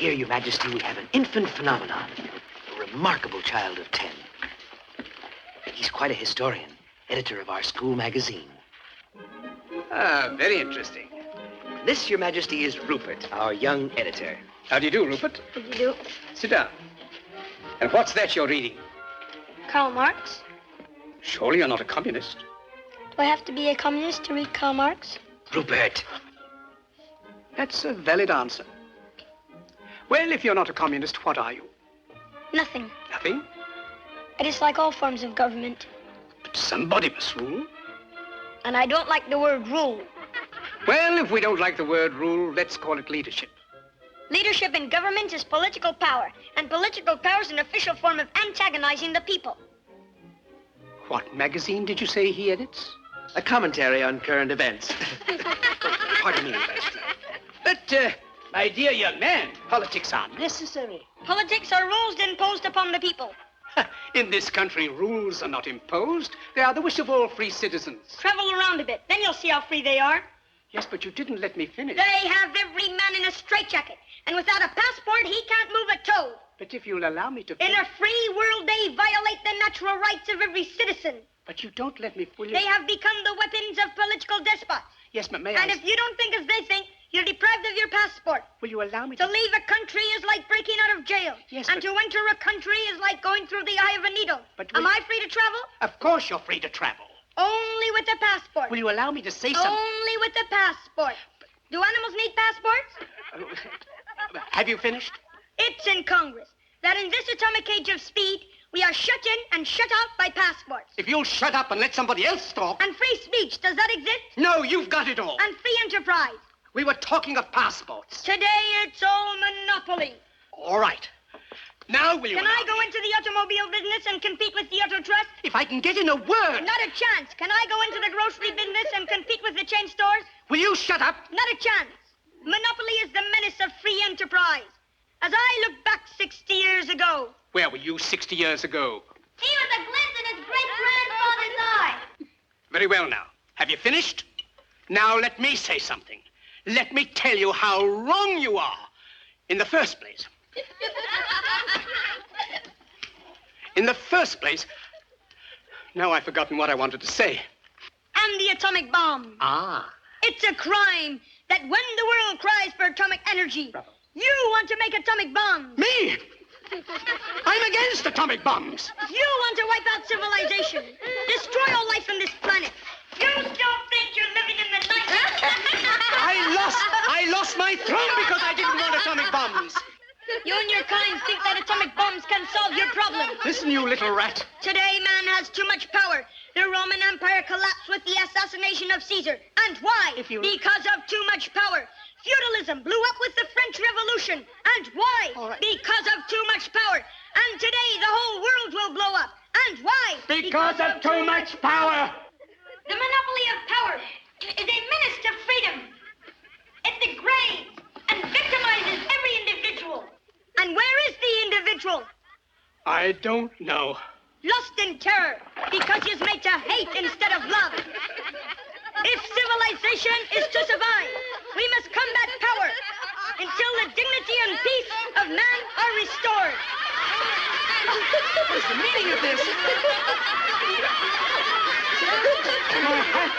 Here, Your Majesty, we have an infant phenomenon, a remarkable child of 10. He's quite a historian, editor of our school magazine. Ah, very interesting. This, Your Majesty, is Rupert, our young editor. How do you do, Rupert? How do you do? Sit down. And what's that you're reading? Karl Marx. Surely you're not a communist. Do I have to be a communist to read Karl Marx? Rupert! That's a valid answer. Well, if you're not a communist, what are you? Nothing. Nothing? I dislike all forms of government. But somebody must rule. And I don't like the word rule. Well, if we don't like the word rule, let's call it leadership. Leadership in government is political power, and political power is an official form of antagonizing the people. What magazine did you say he edits? A commentary on current events. Pardon me, Master. But, my dear young man, politics are necessary. Politics are rules imposed upon the people. In this country, rules are not imposed. They are the wish of all free citizens. Travel around a bit, then you'll see how free they are. Yes, but you didn't let me finish. They have every man in a straitjacket, and without a passport, he can't move a toe. But if you'll allow me to In finish... a free world, they violate the natural rights of every citizen. But you don't let me fully... They have become the weapons of political despots. Yes, but may And I... if you don't think as they think, you're deprived of your passport. Will you allow me To to... leave a country is like breaking out of jail. Yes, and but- to enter a country is like going through the eye of a needle. But Am will- I free to travel? Of course you're free to travel. Only with a passport. Will you allow me to say something? Only with a passport. Do animals need passports? Have you finished? It's in Congress that in this atomic age of speed, we are shut in and shut out by passports. If you'll shut up and let somebody else talk... And free speech, does that exist? No, you've got it all. And free enterprise. We were talking of passports. Today, it's all monopoly. All right. Now will you Can allow I go me? into the automobile business and compete with the auto trust? If I can get in a word... Not a chance. Can I go into the grocery business and compete with the chain stores? Will you shut up? Not a chance. Monopoly is the menace of free enterprise. As I look back 60 years ago... Where were you 60 years ago? He was a glint in his great-grandfather's eye. Very well now. Have you finished? Now let me say something. Let me tell you how wrong you are. In the first place... In the first place... Now I've forgotten what I wanted to say. And the atomic bomb. Ah. It's a crime that when the world cries for atomic energy, Bravo. you want to make atomic bombs. Me? I'm against atomic bombs. You want to wipe out civilization, destroy all life on this planet. You still think you're living in the night? I lost my throne because I didn't want atomic bombs. You and your kind think that atomic bombs can solve your problem. Listen, you little rat. Today, man has too much power. The Roman Empire collapsed with the assassination of Caesar. And why? If you- Because of too much power. Feudalism blew up with the French Revolution. And why? All right. Because of too much power. And today, the whole world will blow up. And why? Because of too much power. The monopoly of power is a menace to freedom. It degrades and victimizes every individual. And where is the individual? I don't know. Lost in terror because he's made to hate instead of love. If civilization is to survive, we must combat power until the dignity and peace of man are restored. What is the meaning of this? My hat.